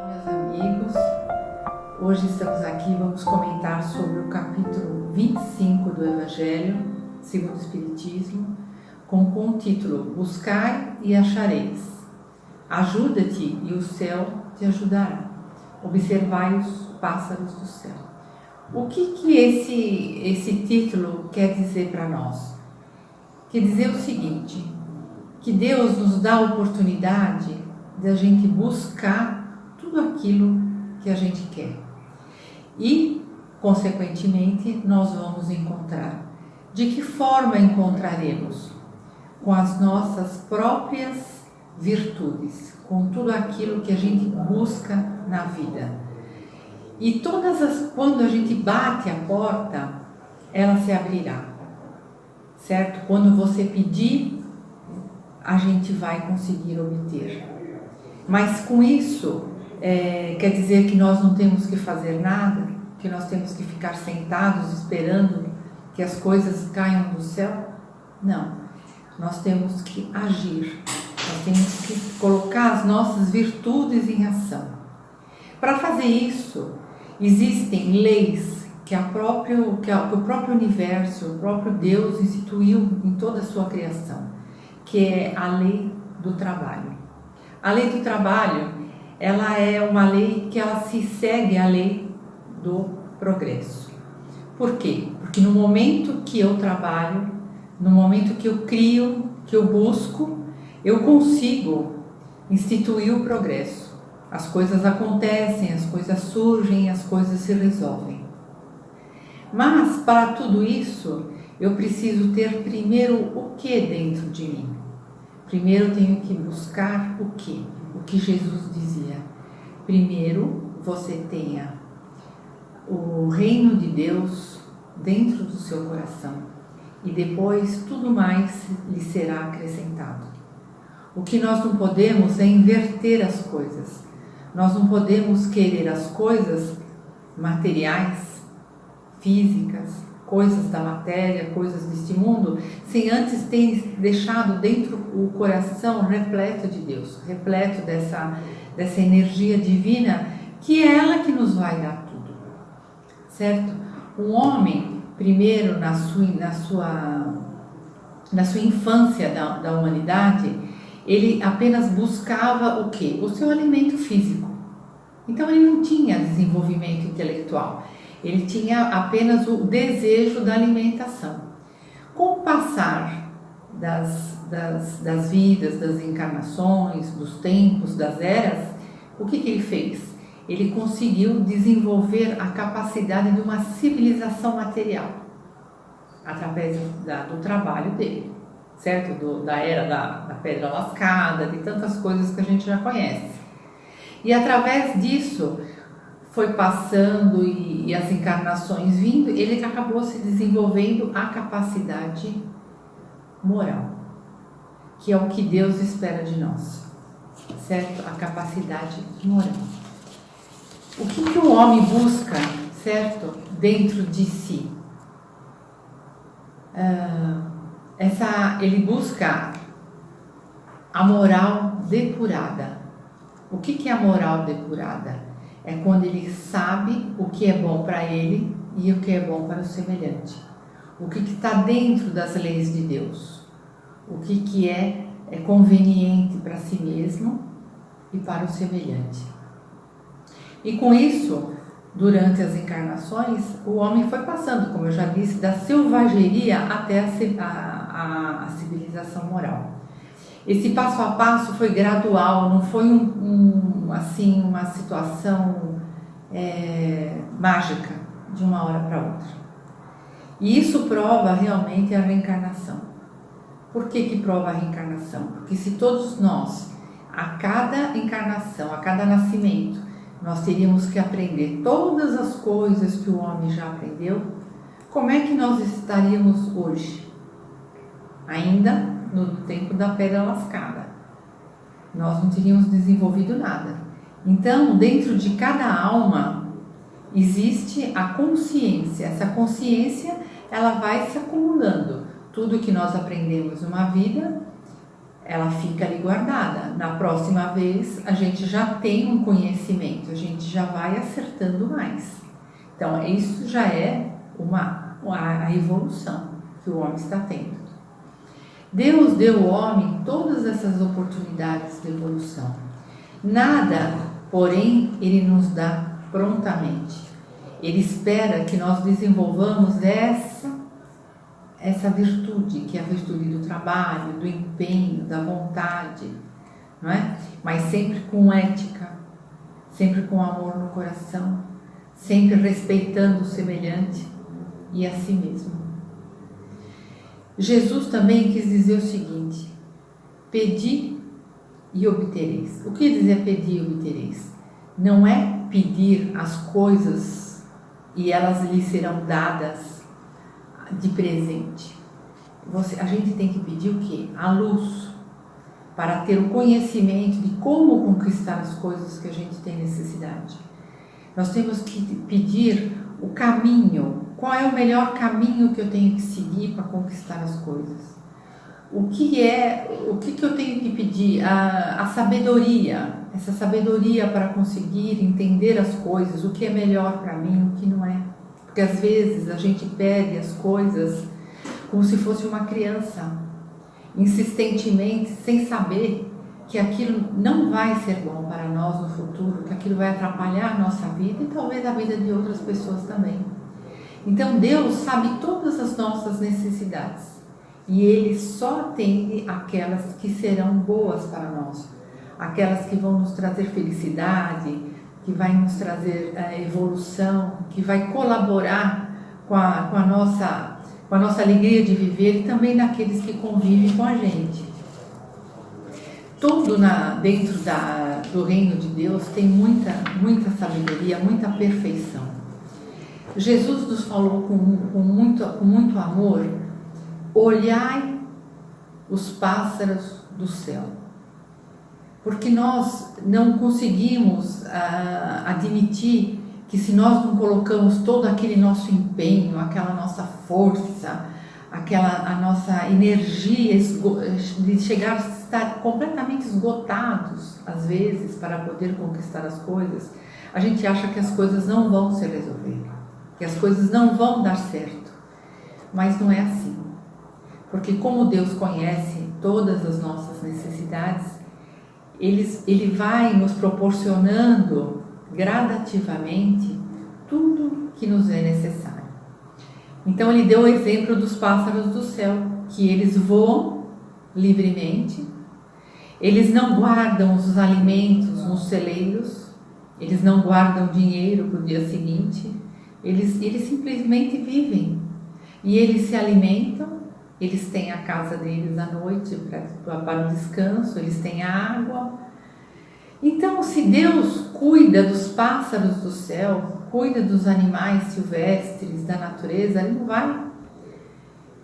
Meus amigos, hoje estamos aqui, vamos comentar sobre o capítulo 25 do Evangelho segundo o Espiritismo, com o título Buscai e achareis. Ajuda-te e o céu te ajudará. Observai os pássaros do céu. O que esse título quer dizer para nós? Quer dizer o seguinte, que Deus nos dá a oportunidade de a gente buscar tudo aquilo que a gente quer. E, consequentemente, nós vamos encontrar. De que forma encontraremos? Com as nossas próprias virtudes, com tudo aquilo que a gente busca na vida. E quando a gente bate a porta, ela se abrirá, certo? Quando você pedir, a gente vai conseguir obter. Mas com isso, quer dizer que nós não temos que fazer nada, que nós temos que ficar sentados esperando que as coisas caiam do céu? Não, nós temos que agir, nós temos que colocar as nossas virtudes em ação. Para fazer isso, existem leis que o próprio universo, o próprio Deus instituiu em toda a sua criação, que é a lei do trabalho. A lei do trabalho, ela é uma lei que ela se segue à lei do progresso. Por quê? Porque no momento que eu trabalho, no momento que eu crio, que eu busco, eu consigo instituir o progresso. As coisas acontecem, as coisas surgem, as coisas se resolvem. Mas para tudo isso, eu preciso ter primeiro o que dentro de mim? Primeiro eu tenho que buscar o que? O que Jesus dizia. Primeiro você tenha o reino de Deus dentro do seu coração e depois tudo mais lhe será acrescentado. O que nós não podemos é inverter as coisas. Nós não podemos querer as coisas materiais, físicas, coisas da matéria, coisas deste mundo, sem antes ter deixado dentro o coração repleto de Deus, repleto dessa energia divina, que é ela que nos vai dar tudo. Certo? Um homem, primeiro na sua infância da humanidade, ele apenas buscava o quê? O seu alimento físico. Então ele não tinha desenvolvimento intelectual, ele tinha apenas o desejo da alimentação. Com o passar das vidas, das encarnações, dos tempos, das eras, o que ele fez? Ele conseguiu desenvolver a capacidade de uma civilização material através do trabalho dele, certo? Da era da pedra lascada, de tantas coisas que a gente já conhece. E através disso foi passando e as encarnações vindo, ele acabou se desenvolvendo a capacidade moral, que é o que Deus espera de nós, certo? A capacidade moral. O que o homem busca, certo, dentro de si? Ele busca a moral depurada. O que é a moral depurada? É quando ele sabe o que é bom para ele e o que é bom para o semelhante. O que está dentro das leis de Deus. O que é conveniente para si mesmo e para o semelhante. E com isso, durante as encarnações, o homem foi passando, como eu já disse, da selvageria até a civilização moral. Esse passo a passo foi gradual, não foi uma situação mágica de uma hora para outra. E isso prova realmente a reencarnação. Por que prova a reencarnação? Porque se todos nós, a cada encarnação, a cada nascimento, nós teríamos que aprender todas as coisas que o homem já aprendeu, como é que nós estaríamos hoje? Ainda no tempo da pedra lascada. Nós não teríamos desenvolvido nada. Então, dentro de cada alma, existe a consciência. Essa consciência, ela vai se acumulando Tudo que nós aprendemos numa vida, ela fica ali guardada. Na próxima vez, a gente já tem um conhecimento, a gente já vai acertando mais. Então, isso já é a evolução que o homem está tendo. Deus deu ao homem todas essas oportunidades de evolução. Nada, porém, Ele nos dá prontamente. Ele espera que nós desenvolvamos essa virtude, que é a virtude do trabalho, do empenho, da vontade, não é? Mas sempre com ética, sempre com amor no coração, sempre respeitando o semelhante e a si mesmo. Jesus também quis dizer o seguinte: pedi e obtereis. O que dizer pedir e obtereis? Não é pedir as coisas e elas lhe serão dadas de presente. A gente tem que pedir o quê? A luz, para ter o conhecimento de como conquistar as coisas que a gente tem necessidade. Nós temos que pedir o caminho. Qual é o melhor caminho que eu tenho que seguir para conquistar as coisas? O que eu tenho que pedir? A sabedoria, essa sabedoria para conseguir entender as coisas, o que é melhor para mim, o que não é. Porque às vezes a gente pede as coisas como se fosse uma criança, insistentemente, sem saber que aquilo não vai ser bom para nós no futuro, que aquilo vai atrapalhar a nossa vida e talvez a vida de outras pessoas também. Então Deus sabe todas as nossas necessidades e Ele só atende aquelas que serão boas para nós, aquelas que vão nos trazer felicidade, que vai nos trazer evolução, que vai colaborar com a nossa alegria de viver e também daqueles que convivem com a gente. Tudo dentro do reino de Deus tem muita sabedoria, muita perfeição. Jesus nos falou com muito amor: olhai os pássaros do céu. Porque nós não conseguimos admitir que se nós não colocamos todo aquele nosso empenho, aquela nossa força, a nossa energia de chegar a estar completamente esgotados, às vezes, para poder conquistar as coisas, a gente acha que as coisas não vão se resolver, que as coisas não vão dar certo. Mas não é assim. Porque como Deus conhece todas as nossas necessidades, Ele vai nos proporcionando gradativamente tudo que nos é necessário. Então Ele deu o exemplo dos pássaros do céu, que eles voam livremente, eles não guardam os alimentos nos celeiros, eles não guardam dinheiro para o dia seguinte, eles simplesmente vivem e eles se alimentam. Eles têm a casa deles à noite para o descanso, eles têm água. Então, se Deus cuida dos pássaros do céu, cuida dos animais silvestres, da natureza, Ele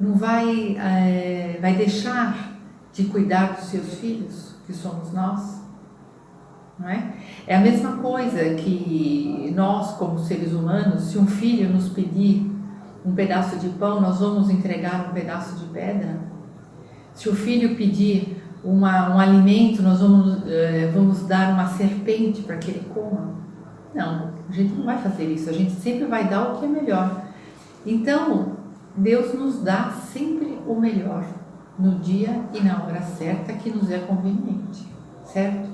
não vai deixar de cuidar dos seus filhos, que somos nós. Não é? É a mesma coisa que nós, como seres humanos, se um filho nos pedir um pedaço de pão, nós vamos entregar um pedaço de pedra? Se o filho pedir um alimento, nós vamos dar uma serpente para que ele coma? Não, a gente não vai fazer isso, a gente sempre vai dar o que é melhor. Então, Deus nos dá sempre o melhor, no dia e na hora certa que nos é conveniente, certo?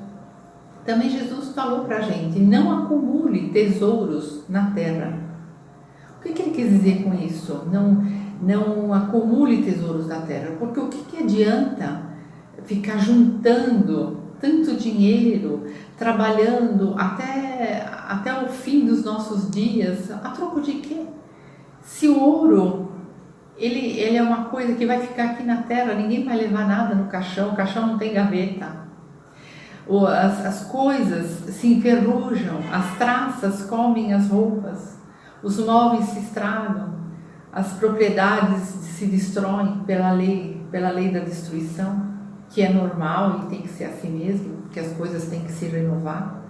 Também Jesus falou para a gente: não acumule tesouros na terra. O que ele quis dizer com isso? Não acumule tesouros da terra, porque o que adianta ficar juntando tanto dinheiro, trabalhando até o fim dos nossos dias, a troco de quê? Se o ouro, ele é uma coisa que vai ficar aqui na terra, ninguém vai levar nada no caixão, o caixão não tem gaveta. As coisas se enferrujam, as traças comem as roupas, os móveis se estragam, as propriedades se destroem pela lei da destruição, que é normal e tem que ser assim mesmo, que as coisas têm que se renovar.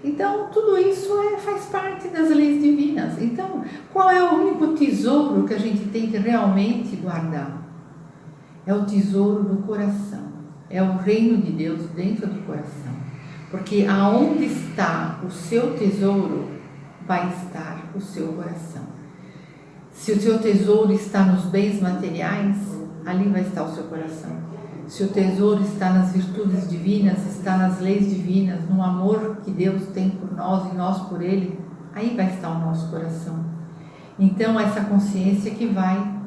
Então, tudo isso faz parte das leis divinas. Então, qual é o único tesouro que a gente tem que realmente guardar? é o tesouro do coração, é o reino de Deus dentro do coração. Porque aonde está o seu tesouro, vai estar o seu coração. Se o seu tesouro está nos bens materiais, ali vai estar o seu coração. Se o tesouro está nas virtudes divinas, está nas leis divinas, no amor que Deus tem por nós e nós por Ele, aí vai estar o nosso coração. Então, essa consciência que vai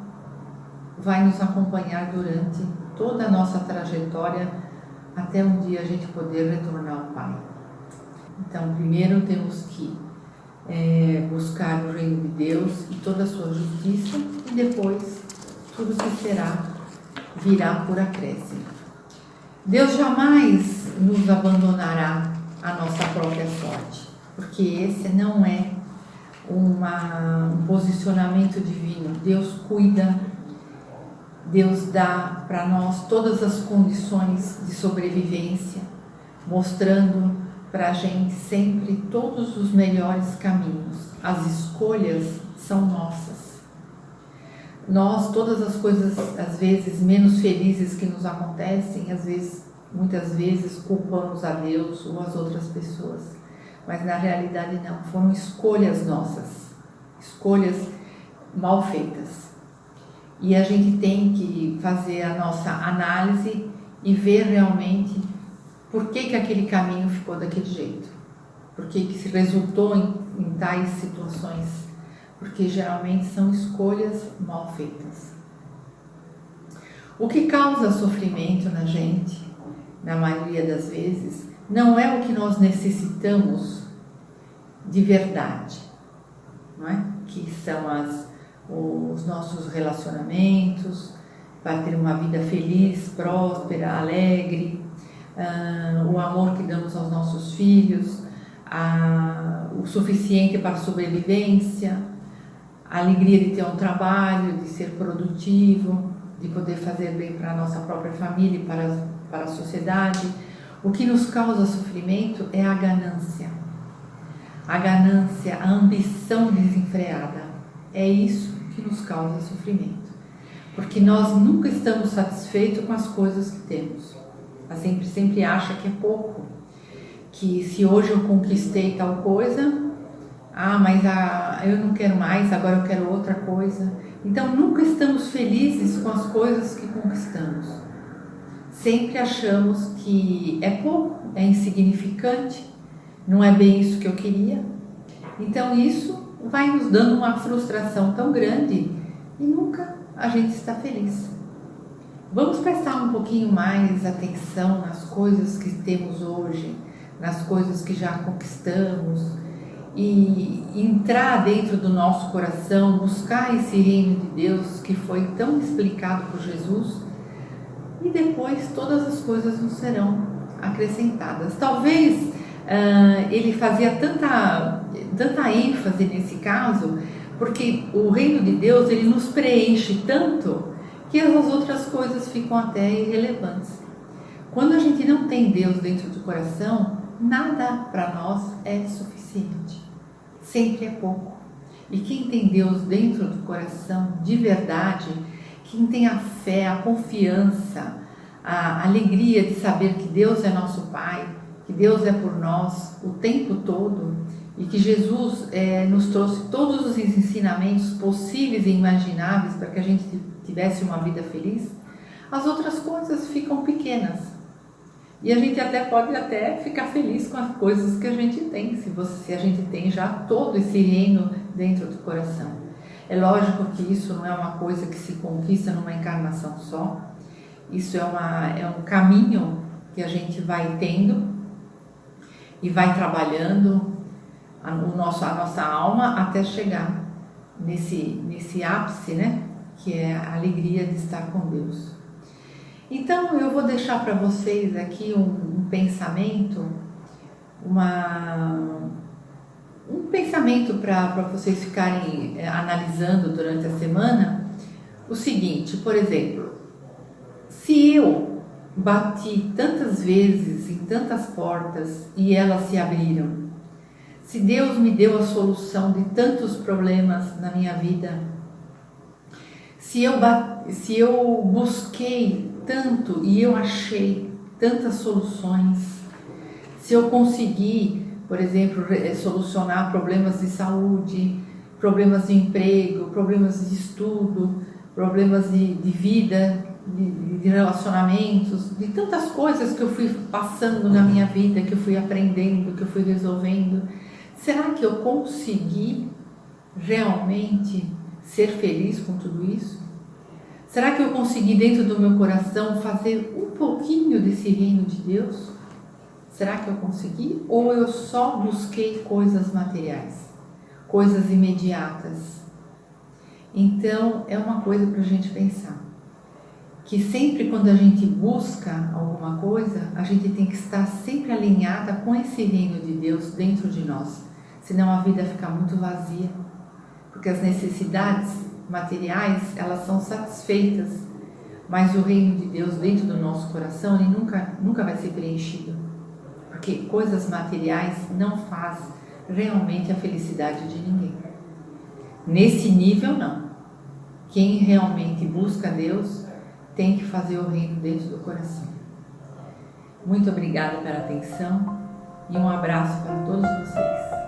nos acompanhar durante toda a nossa trajetória, até um dia a gente poder retornar ao Pai. Então, primeiro temos que buscar o reino de Deus e toda a sua justiça, e depois tudo que será virá por acréscimo. Deus jamais nos abandonará a nossa própria sorte, porque esse não é um posicionamento divino. Deus cuida, Deus dá para nós todas as condições de sobrevivência, mostrando para a gente sempre todos os melhores caminhos. As escolhas são nossas. Nós, todas as coisas, às vezes, menos felizes que nos acontecem, muitas vezes, culpamos a Deus ou as outras pessoas. Mas, na realidade, não. Foram escolhas nossas. Escolhas mal feitas. E a gente tem que fazer a nossa análise e ver realmente por que aquele caminho ficou daquele jeito. Por que se resultou em tais situações. Porque geralmente são escolhas mal feitas. O que causa sofrimento na gente, na maioria das vezes, não é o que nós necessitamos de verdade, não é? Que são os nossos relacionamentos, para ter uma vida feliz, próspera, alegre, o amor que damos aos nossos filhos, o suficiente para a sobrevivência, a alegria de ter um trabalho, de ser produtivo, de poder fazer bem para a nossa própria família e para a sociedade. O que nos causa sofrimento é a ganância. A ganância, a ambição desenfreada. É isso que nos causa sofrimento. Porque nós nunca estamos satisfeitos com as coisas que temos. A gente sempre acha que é pouco. Que se hoje eu conquistei tal coisa, mas eu não quero mais, agora eu quero outra coisa. Então nunca estamos felizes com as coisas que conquistamos. Sempre achamos que é pouco, é insignificante, não é bem isso que eu queria. Então isso vai nos dando uma frustração tão grande e nunca a gente está feliz. Vamos prestar um pouquinho mais atenção nas coisas que temos hoje, nas coisas que já conquistamos, e entrar dentro do nosso coração, buscar esse reino de Deus que foi tão explicado por Jesus, e depois todas as coisas nos serão acrescentadas. Talvez ele fazia tanta ênfase nesse caso, porque o reino de Deus ele nos preenche tanto que as outras coisas ficam até irrelevantes. Quando a gente não tem Deus dentro do coração, nada para nós é suficiente. Sempre é pouco. E quem tem Deus dentro do coração de verdade, quem tem a fé, a confiança, a alegria de saber que Deus é nosso Pai, que Deus é por nós o tempo todo e que Jesus nos trouxe todos os ensinamentos possíveis e imagináveis para que a gente tivesse uma vida feliz, as outras coisas ficam pequenas. E a gente pode ficar feliz com as coisas que a gente tem, se a gente tem já todo esse reino dentro do coração. É lógico que isso não é uma coisa que se conquista numa encarnação só. Isso é um caminho que a gente vai tendo e vai trabalhando a nossa alma até chegar nesse ápice, né? Que é a alegria de estar com Deus. Então eu vou deixar para vocês aqui um pensamento, um pensamento para vocês ficarem analisando durante a semana. O seguinte, por exemplo, se eu bati tantas vezes em tantas portas e elas se abriram, se Deus me deu a solução de tantos problemas na minha vida, se eu busquei tanto e eu achei tantas soluções, se eu consegui, por exemplo, solucionar problemas de saúde, problemas de emprego, problemas de estudo, problemas de vida, de relacionamentos, de tantas coisas que eu fui passando na minha vida, que eu fui aprendendo, que eu fui resolvendo, será que eu consegui realmente ser feliz com tudo isso? Será que eu consegui dentro do meu coração fazer um pouquinho desse reino de Deus? Será que eu consegui? Ou eu só busquei coisas materiais, coisas imediatas? Então é uma coisa para a gente pensar, que sempre quando a gente busca alguma coisa, a gente tem que estar sempre alinhada com esse reino de Deus dentro de nós, senão a vida fica muito vazia, porque as necessidades materiais, elas são satisfeitas, mas o reino de Deus dentro do nosso coração, ele nunca vai ser preenchido, porque coisas materiais não faz realmente a felicidade de ninguém. Nesse nível não. Quem realmente busca Deus tem que fazer o reino dentro do coração. Muito obrigada pela atenção e um abraço para todos vocês.